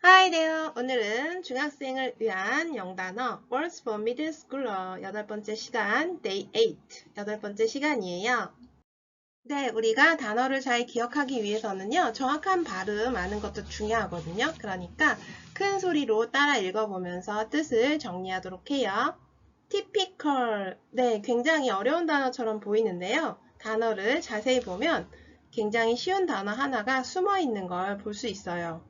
Hi there. 오늘은 중학생을 위한 영단어 Words for Middle Schooler 8번째 시간 Day 8 8번째 시간이에요. 네, 우리가 단어를 잘 기억하기 위해서는요. 정확한 발음 아는 것도 중요하거든요. 그러니까 큰 소리로 따라 읽어보면서 뜻을 정리하도록 해요. Typical. 네, 굉장히 어려운 단어처럼 보이는데요. 단어를 자세히 보면 굉장히 쉬운 단어 하나가 숨어 있는 걸 볼 수 있어요.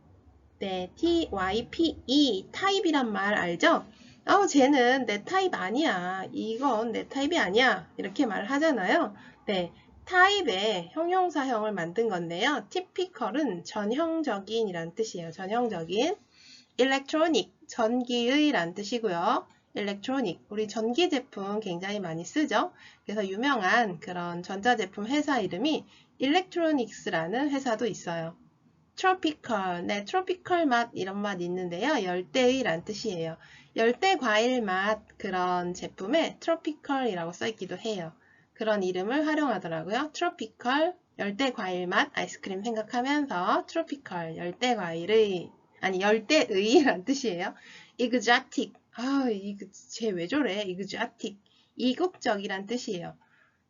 네, type, 타입이란 말 알죠? 쟤는 내 타입 아니야. 이건 내 타입이 아니야. 이렇게 말을 하잖아요. 네, 타입의 형용사형을 만든 건데요. typical은 전형적인 이란 뜻이에요. 전형적인. electronic, 전기의 란 뜻이고요. electronic, 우리 전기 제품 굉장히 많이 쓰죠. 그래서 유명한 그런 전자제품 회사 이름이 electronics라는 회사도 있어요. tropical, 네, tropical 맛 이런 맛 있는데요. 열대의 란 뜻이에요. 열대 과일 맛 그런 제품에 tropical이라고 써있기도 해요. 그런 이름을 활용하더라고요. tropical, 열대 과일 맛 아이스크림 생각하면서 tropical, 열대 과일의, 아니 열대의 란 뜻이에요. exotic, 쟤 왜 저래? exotic, 이국적이란 뜻이에요.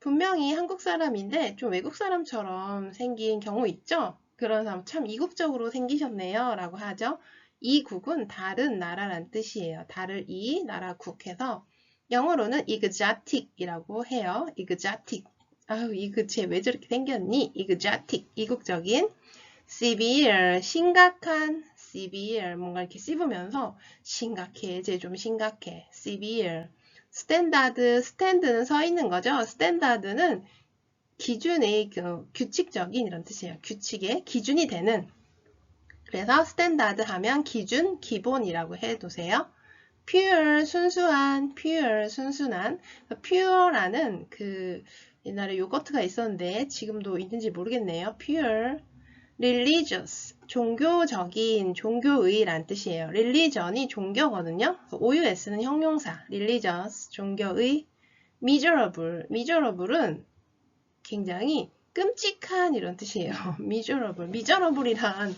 분명히 한국 사람인데 좀 외국 사람처럼 생긴 경우 있죠? 그런 사람 참 이국적으로 생기셨네요 라고 하죠. 이국은 다른 나라란 뜻이에요. 다를 이, 나라 국 해서 영어로는 exotic 이라고 해요. exotic. 이거 쟤 왜 저렇게 생겼니? exotic, 이국적인. severe, 심각한. severe, 뭔가 이렇게 씹으면서 심각해, 쟤 좀 심각해. severe. 스탠다드, 스탠드는 서 있는 거죠. 스탠다드는 기준의 규칙적인 이런 뜻이에요. 규칙의 기준이 되는. 그래서 스탠다드 하면 기준, 기본이라고 해두세요. pure, 순수한, pure, 순순한. pure라는 그 옛날에 요거트가 있었는데 지금도 있는지 모르겠네요. pure, religious, 종교적인, 종교의란 뜻이에요. religion이 종교거든요. OUS는 형용사, religious, 종교의. miserable, miserable은 굉장히 끔찍한 이런 뜻이에요. miserable, miserable이란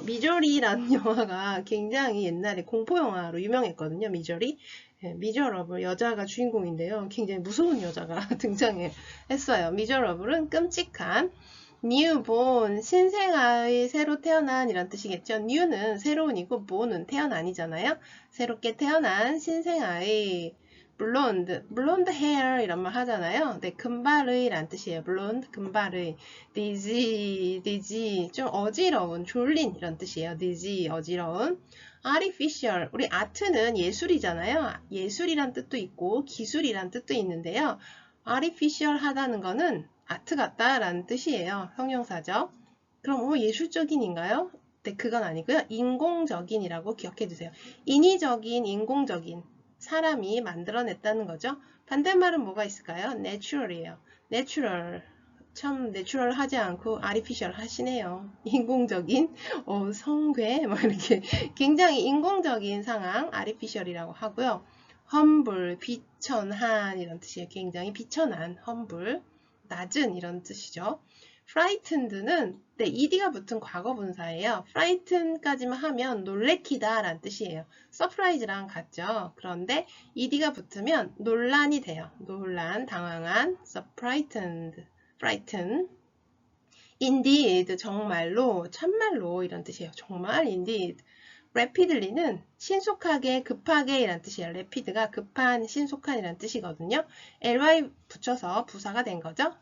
미저리라는 영화가 굉장히 옛날에 공포 영화로 유명했거든요. 미저리. 네, miserable 여자가 주인공인데요. 굉장히 무서운 여자가 등장했어요. miserable은 끔찍한. newborn, 신생아의 새로 태어난 이란 뜻이겠죠. new는 새로운이고 born은 태어난이잖아요. 새롭게 태어난 신생아의 blonde hair 이런 말 하잖아요. 네, 금발의 란 뜻이에요. blonde, 금발의. dizzy, 좀 어지러운, 졸린 이런 뜻이에요. dizzy, 어지러운. artificial, 우리 아트는 예술이잖아요. 예술이란 뜻도 있고 기술이란 뜻도 있는데요. artificial 하다는 거는 아트 같다라는 뜻이에요. 형용사죠. 그럼 예술적인인가요? 네, 그건 아니고요. 인공적인이라고 기억해 두세요. 인위적인, 인공적인. 사람이 만들어냈다는 거죠. 반대말은 뭐가 있을까요? natural이에요. natural. 참 내추럴 하지 않고 artificial 하시네요. 인공적인, 성괴, 뭐 이렇게 굉장히 인공적인 상황, artificial이라고 하고요. humble, 비천한 이런 뜻이에요. 굉장히 비천한, humble, 낮은 이런 뜻이죠. frightened는 네, ed가 붙은 과거 분사예요. frightened까지만 하면 놀래키다 라는 뜻이에요. surprise랑 같죠. 그런데 ed가 붙으면 논란이 돼요. 논란, 당황한, frightened, frighten. indeed, 정말로, 참말로 이런 뜻이에요. 정말, indeed. rapidly는 신속하게, 급하게 이란 뜻이에요. rapid가 급한, 신속한 이란 뜻이거든요. ly 붙여서 부사가 된 거죠.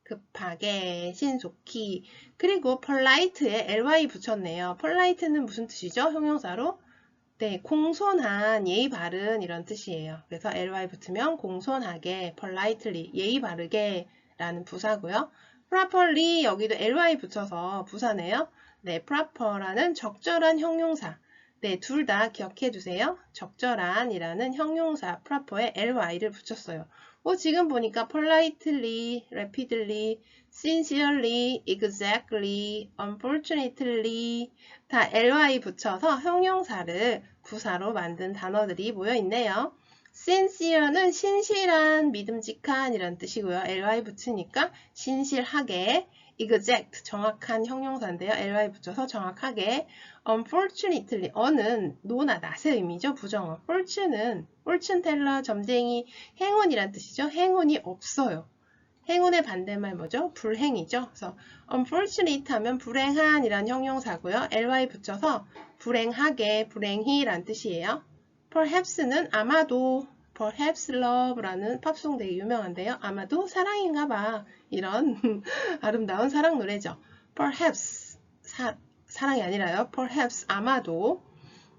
급하게, 신속히. 그리고 polite에 ly 붙였네요. polite는 무슨 뜻이죠? 형용사로? 네, 공손한, 예의 바른 이런 뜻이에요. 그래서 ly 붙으면 공손하게, politely, 예의 바르게 라는 부사고요. properly 여기도 ly 붙여서 부사네요. 네, proper라는 적절한 형용사. 네, 둘 다 기억해 두세요. 적절한 이라는 형용사 proper에 ly를 붙였어요. 지금 보니까 politely, rapidly, sincerely, exactly, unfortunately 다 ly 붙여서 형용사를 부사로 만든 단어들이 모여 있네요. sincere는 신실한, 믿음직한 이런 뜻이고요. ly 붙으니까 신실하게, exact, 정확한 형용사인데요. ly 붙여서 정확하게. unfortunately, 어는 no나 not의 의미죠. 부정어. fortune teller, 점쟁이, 행운이란 뜻이죠. 행운이 없어요. 행운의 반대말 뭐죠? 불행이죠. 그래서 unfortunate 하면 불행한 이란 형용사고요. ly 붙여서 불행하게, 불행히란 뜻이에요. perhaps는 아마도, perhaps love라는 팝송 되게 유명한데요. 아마도 사랑인가 봐. 이런 아름다운 사랑 노래죠. perhaps, 사랑이 아니라요. perhaps, 아마도.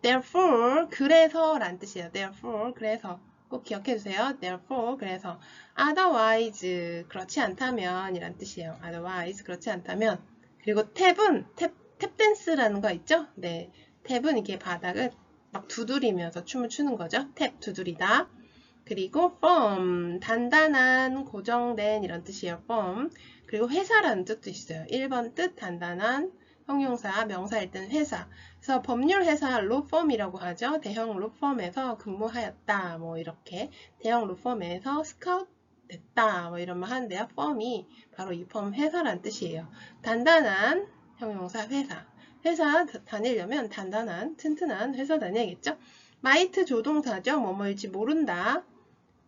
therefore, 그래서 란 뜻이에요. therefore, 그래서. 꼭 기억해 주세요. therefore, 그래서. otherwise, 그렇지 않다면 이란 뜻이에요. otherwise, 그렇지 않다면. 그리고 탭은, 탭댄스라는 거 있죠? 네. 탭은 이렇게 바닥을 막 두드리면서 춤을 추는 거죠. 탭, 두드리다. 그리고 firm, 단단한, 고정된 이런 뜻이에요. firm. 그리고 회사라는 뜻도 있어요. 1번 뜻, 단단한, 형용사, 명사일 때는 회사. 그래서 법률 회사 로펌이라고 하죠. 대형 로펌에서 근무하였다. 뭐 이렇게 대형 로펌에서 스카우트 됐다. 뭐 이런 말 하는데요. 펌이 바로 이 펌 회사란 뜻이에요. 단단한 형용사 회사. 회사 다니려면 단단한, 튼튼한 회사 다녀야겠죠. might 조동사죠. 뭐뭐일지 모른다.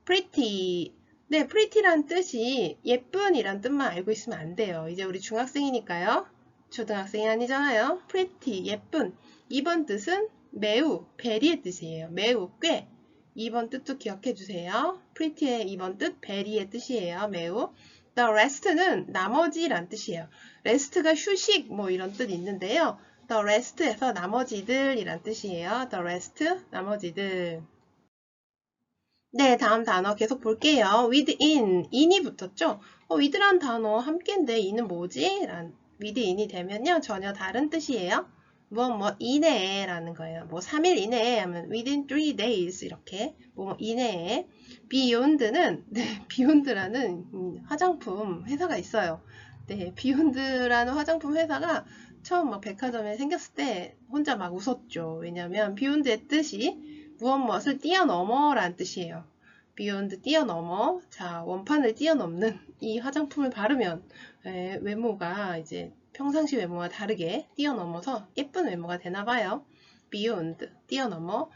pretty. 네, pretty란 뜻이 예쁜이란 뜻만 알고 있으면 안 돼요. 이제 우리 중학생이니까요. 초등학생이 아니잖아요. pretty, 예쁜. 2번 뜻은 매우, very의 뜻이에요. 매우, 꽤. 2번 뜻도 기억해 주세요. pretty의 2번 뜻, very의 뜻이에요. 매우. the rest는 나머지란 뜻이에요. rest가 휴식, 뭐 이런 뜻 있는데요. the rest에서 나머지들이란 뜻이에요. the rest, 나머지들. 네, 다음 단어 계속 볼게요. within, in이 붙었죠? with란 단어 함께인데 in은 뭐지? within이 되면요, 전혀 다른 뜻이에요. 뭐 이내에 라는 거예요. 뭐 3일 이내에 하면 within 3 days 이렇게 뭐 이내에. beyond는 네, beyond라는 화장품 회사가 있어요. 네, beyond라는 화장품 회사가 처음 막 백화점에 생겼을 때 혼자 막 웃었죠. 왜냐면 beyond의 뜻이 무엇을 뛰어넘어 라는 뜻이에요. beyond 뛰어넘어. 자, 원판을 뛰어넘는 이 화장품을 바르면 외모가 이제 평상시 외모와 다르게 뛰어넘어서 예쁜 외모가 되나봐요. beyond, 뛰어넘어.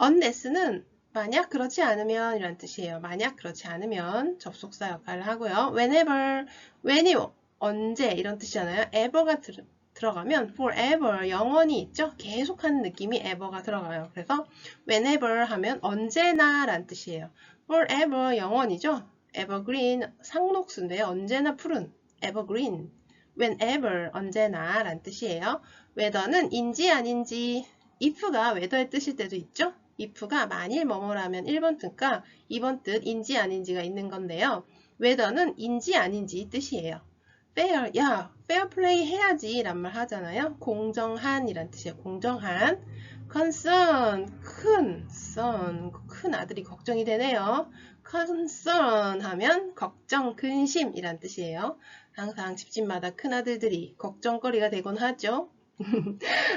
unless는 만약 그렇지 않으면 이란 뜻이에요. 만약 그렇지 않으면 접속사 역할을 하고요. whenever, when이 언제 이런 뜻이잖아요. ever가 들어가면 forever, 영원히 있죠? 계속하는 느낌이 ever가 들어가요. 그래서 whenever 하면 언제나 란 뜻이에요. forever, 영원이죠? evergreen, 상록수인데요. 언제나 푸른, evergreen. whenever, 언제나 란 뜻이에요. whether는 인지 아닌지, if가 whether의 뜻일 때도 있죠? if가 만일 뭐뭐라면 1번 뜻과 2번 뜻 인지 아닌지가 있는 건데요. whether는 인지 아닌지 뜻이에요. fair, 야, fair play 해야지 란 말 하잖아요. 공정한 이란 뜻이에요. 공정한. concern, 큰 아들이 걱정이 되네요. concern 하면 걱정, 근심 이란 뜻이에요. 항상 집집마다 큰 아들들이 걱정거리가 되곤 하죠.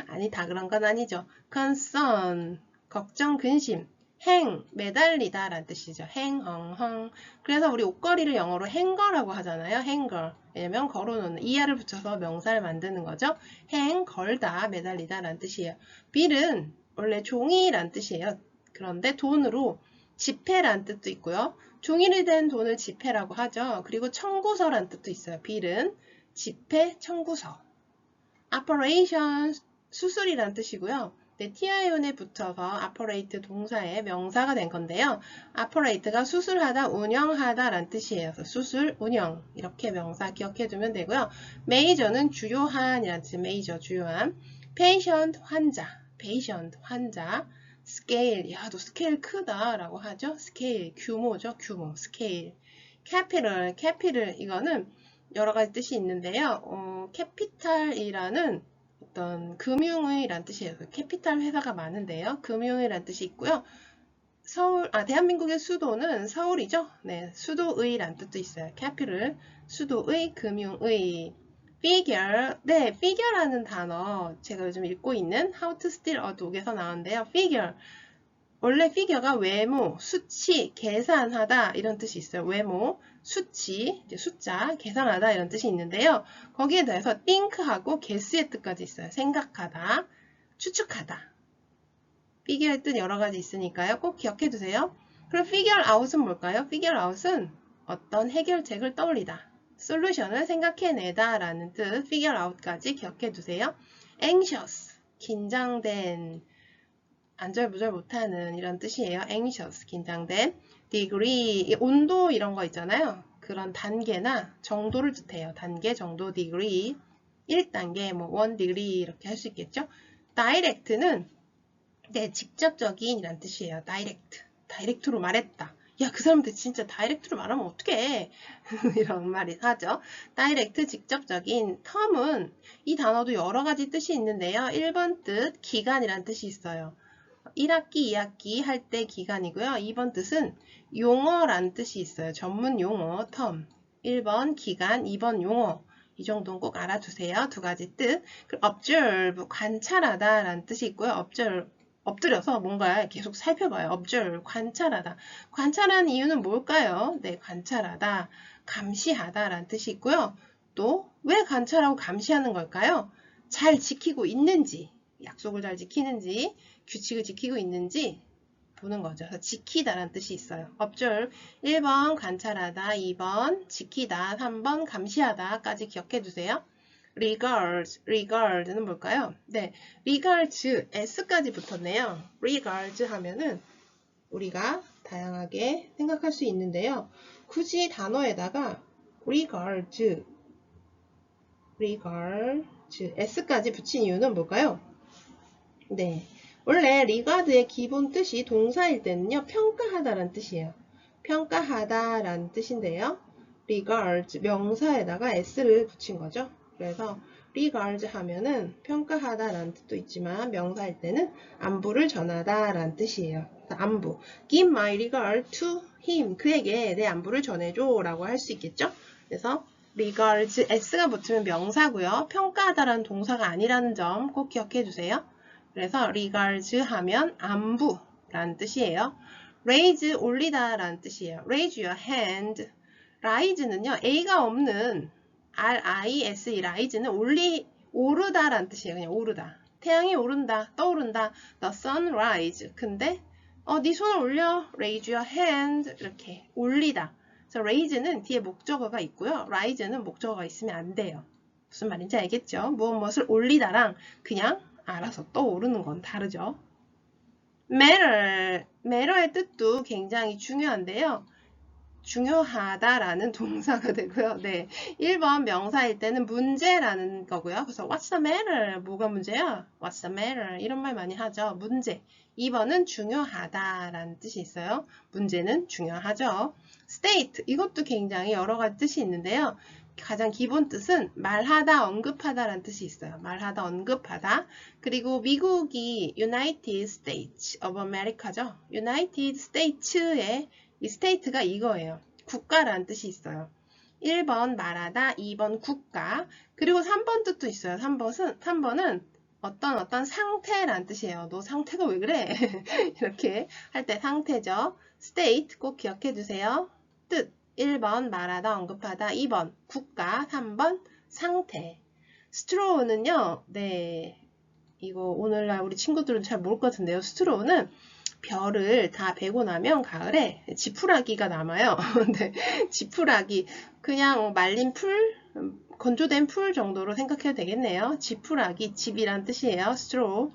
아니, 다 그런 건 아니죠. concern, 걱정, 근심. hang, 매달리다 란 뜻이죠. hang, hung. 그래서 우리 옷걸이를 영어로 hanger라고 하잖아요. hanger. 왜냐면 걸어놓는, 이하를 붙여서 명사를 만드는 거죠. hang, 걸다, 매달리다 란 뜻이에요. bill은 원래 종이란 뜻이에요. 그런데 돈으로 지폐란 뜻도 있고요. 종이를 댄 돈을 지폐라고 하죠. 그리고 청구서란 뜻도 있어요. bill은 지폐, 청구서. operation, 수술이란 뜻이고요. 네, ti온에 붙어서 operate 동사의 명사가 된 건데요. operate가 수술하다, 운영하다 란 뜻이에요. 수술, 운영 이렇게 명사 기억해 두면 되고요. major는 주요한 이란 뜻, major, 주요한. patient, 환자. scale, 야, 너 스케일 크다 라고 하죠. scale, 규모죠. 규모, scale. capital, 이거는 여러 가지 뜻이 있는데요. capital이라는 어떤 금융의란 뜻이에요. 캐피탈 회사가 많은데요. 금융의란 뜻이 있고요. 대한민국의 수도는 서울이죠. 네, 수도의란 뜻도 있어요. capital, 수도의, 금융의. figure, 네, figure라는 단어 제가 요즘 읽고 있는 How to Steal a Dog에서 나오는데요. figure, 원래 figure가 외모, 수치, 계산하다 이런 뜻이 있어요. 외모, 수치, 이제 숫자, 계산하다 이런 뜻이 있는데요. 거기에 더해서 think하고 guess의 뜻까지 있어요. 생각하다, 추측하다. figure의 뜻 여러 가지 있으니까요. 꼭 기억해 두세요. 그럼 figure out은 뭘까요? figure out은 어떤 해결책을 떠올리다. 솔루션을 생각해내다 라는 뜻 figure out까지 기억해 두세요. anxious, 긴장된, 안절부절 못하는 이런 뜻이에요. anxious, 긴장된. degree, 온도 이런 거 있잖아요. 그런 단계나 정도를 뜻해요. 단계, 정도, degree. 1단계, 뭐 1degree 이렇게 할 수 있겠죠. direct는 네, 직접적인 이란 뜻이에요. direct. 다이렉트로 말했다. 야, 그 사람한테 진짜 다이렉트로 말하면 어떡해. 이런 말이 하죠. 다이렉트, 직접적인. 텀은 이 단어도 여러 가지 뜻이 있는데요. 1번 뜻, 기간이란 뜻이 있어요. 1학기, 2학기 할 때 기간이고요. 2번 뜻은 용어란 뜻이 있어요. 전문 용어, 텀. 1번 기간, 2번 용어. 이 정도는 꼭 알아두세요. 두 가지 뜻. observe, 관찰하다 라는 뜻이 있고요. observe. 엎드려서 뭔가 계속 살펴봐요. observe, 관찰하다. 관찰하는 이유는 뭘까요? 네, 관찰하다, 감시하다 라는 뜻이 있고요. 또 왜 관찰하고 감시하는 걸까요? 잘 지키고 있는지, 약속을 잘 지키는지, 규칙을 지키고 있는지 보는 거죠. 그래서 지키다 라는 뜻이 있어요. observe, 1번 관찰하다, 2번 지키다, 3번 감시하다까지 기억해 두세요. regard는 뭘까요? 네, regards, s까지 붙었네요. regards 하면은 우리가 다양하게 생각할 수 있는데요. 굳이 단어에다가 regards, s까지 붙인 이유는 뭘까요? 네, 원래 regard의 기본 뜻이 동사일 때는요, 평가하다라는 뜻이에요. 평가하다라는 뜻인데요. regards, 명사에다가 s를 붙인 거죠. 그래서 regards 하면은 평가하다 라는 뜻도 있지만 명사일 때는 안부를 전하다 라는 뜻이에요. 안부. Give my regard to him. 그에게 내 안부를 전해줘 라고 할 수 있겠죠. 그래서 regards, s가 붙으면 명사고요. 평가하다 라는 동사가 아니라는 점 꼭 기억해 주세요. 그래서 regards 하면 안부 라는 뜻이에요. raise, 올리다 라는 뜻이에요. raise your hand. rise는요, A가 없는 R-I-S-E, rise는 오르다 라는 뜻이에요. 그냥 오르다. 태양이 오른다, 떠오른다. The sun rise. 근데 네 손을 올려. raise your hand. 이렇게 올리다. 그래서 raise는 뒤에 목적어가 있고요. rise는 목적어가 있으면 안 돼요. 무슨 말인지 알겠죠? 무엇을 올리다랑 그냥 알아서 떠오르는 건 다르죠. matter의 뜻도 굉장히 중요한데요. 중요하다라는 동사가 되고요. 네, 1번 명사일 때는 문제라는 거고요. 그래서 what's the matter? 뭐가 문제야? what's the matter? 이런 말 많이 하죠. 문제. 2번은 중요하다라는 뜻이 있어요. 문제는 중요하죠. state. 이것도 굉장히 여러 가지 뜻이 있는데요. 가장 기본 뜻은 말하다, 언급하다라는 뜻이 있어요. 말하다, 언급하다. 그리고 미국이 United States of America죠. United States의 이 state가 이거예요. 국가라는 뜻이 있어요. 1번 말하다, 2번 국가, 그리고 3번 뜻도 있어요. 3번은 어떤 상태라는 뜻이에요. 너 상태가 왜 그래? 이렇게 할 때 상태죠. state 꼭 기억해 주세요. 뜻 1번 말하다, 언급하다, 2번 국가, 3번 상태. straw는요. 네, 이거 오늘날 우리 친구들은 잘 모를 것 같은데요. straw는 별을 다 베고 나면 가을에 지푸라기가 남아요. 네, 지푸라기 그냥 말린 풀, 건조된 풀 정도로 생각해도 되겠네요. 지푸라기, 집이란 뜻이에요. straw.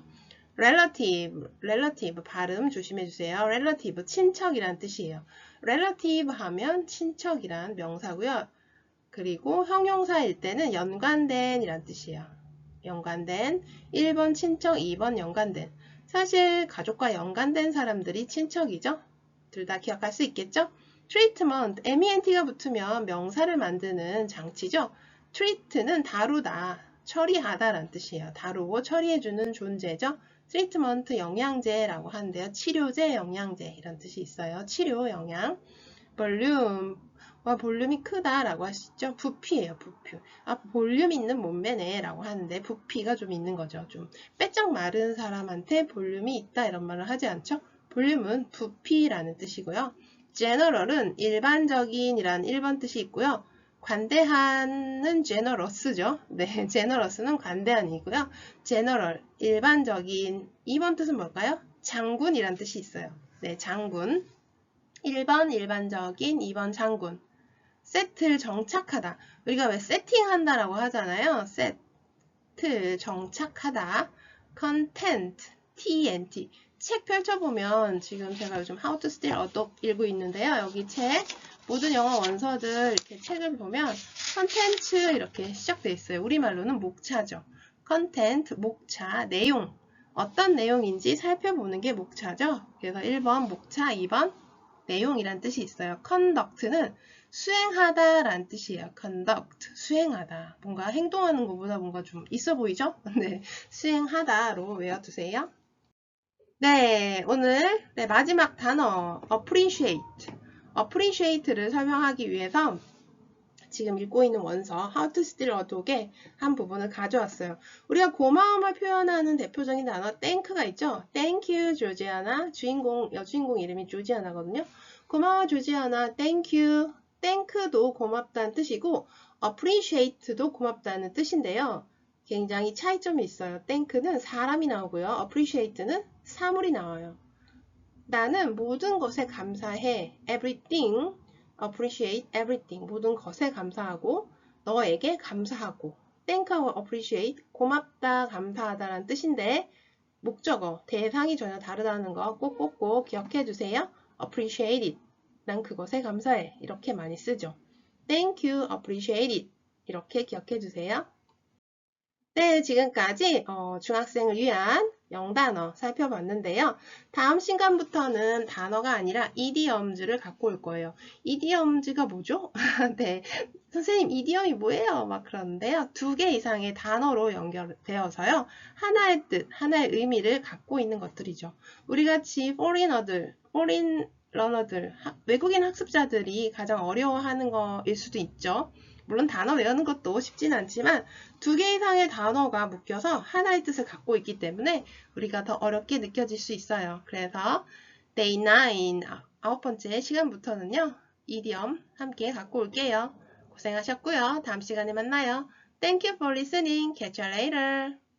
relative 발음 조심해 주세요. relative 친척이란 뜻이에요. relative 하면 친척이란 명사고요. 그리고 형용사일 때는 연관된 이란 뜻이에요. 연관된 1번 친척, 2번 연관된. 사실 가족과 연관된 사람들이 친척이죠. 둘 다 기억할 수 있겠죠? treatment, ment가 붙으면 명사를 만드는 장치죠. treat는 다루다, 처리하다 라는 뜻이에요. 다루고 처리해주는 존재죠. treatment 영양제라고 하는데요. 치료제, 영양제 이런 뜻이 있어요. 치료, 영양. 볼륨, 볼륨이 크다라고 하시죠. 부피예요, 부피. 볼륨 있는 몸매네 라고 하는데 부피가 좀 있는 거죠. 좀 빼짝 마른 사람한테 볼륨이 있다 이런 말을 하지 않죠. 볼륨은 부피라는 뜻이고요. general은 일반적인이라는 1번 뜻이 있고요. 관대한은 generous죠. 네, generous는 관대한이고요. general, 일반적인 2번 뜻은 뭘까요? 장군이란 뜻이 있어요. 네, 장군. 1번 일반적인, 2번 장군. 세트를 정착하다. 우리가 왜 세팅한다라고 하잖아요. 세트, 정착하다. content, TNT. 책 펼쳐보면 지금 제가 요즘 How to Steal a Dog 읽고 있는데요. 여기 책, 모든 영어 원서들 이렇게 책을 보면 컨텐츠 이렇게 시작되어 있어요. 우리말로는 목차죠. 컨텐트, 목차, 내용. 어떤 내용인지 살펴보는 게 목차죠. 그래서 1번 목차, 2번 내용이란 뜻이 있어요. conduct는 수행하다 라는 뜻이에요. conduct, 수행하다. 뭔가 행동하는 것보다 뭔가 좀 있어 보이죠? 네, 수행하다로 외워두세요. 네, 오늘 마지막 단어 appreciate. appreciate를 설명하기 위해서 지금 읽고 있는 원서 How to Steal a Dog의 한 부분을 가져왔어요. 우리가 고마움을 표현하는 대표적인 단어 thank가 있죠. Thank you, 조지아나. 여주인공 이름이 조지아나거든요. 고마워, 조지아나. Thank you. Thank도 고맙다는 뜻이고 appreciate도 고맙다는 뜻인데요. 굉장히 차이점이 있어요. Thank는 사람이 나오고요. appreciate는 사물이 나와요. 나는 모든 것에 감사해. Everything. appreciate everything. 모든 것에 감사하고 너에게 감사하고 thank하고 appreciate 고맙다, 감사하다라는 뜻인데 목적어, 대상이 전혀 다르다는 거 꼭꼭꼭 기억해 주세요. appreciate it. 난 그것에 감사해. 이렇게 많이 쓰죠. thank you, appreciate it. 이렇게 기억해 주세요. 네, 지금까지 중학생을 위한 영단어 살펴봤는데요. 다음 시간부터는 단어가 아니라 이디엄즈를 갖고 올 거예요. 이디엄즈가 뭐죠? 네, 선생님 이디엄이 뭐예요? 막 그러는데요. 2개 이상의 단어로 연결되어서요. 하나의 뜻, 하나의 의미를 갖고 있는 것들이죠. 우리 같이 foreigner들, foreign learner들, 외국인 학습자들이 가장 어려워하는 거일 수도 있죠. 물론 단어 외우는 것도 쉽진 않지만 2개 이상의 단어가 묶여서 하나의 뜻을 갖고 있기 때문에 우리가 더 어렵게 느껴질 수 있어요. 그래서 Day 9, 9번째 시간부터는요. 이디엄 함께 갖고 올게요. 고생하셨고요. 다음 시간에 만나요. Thank you for listening. Catch you later.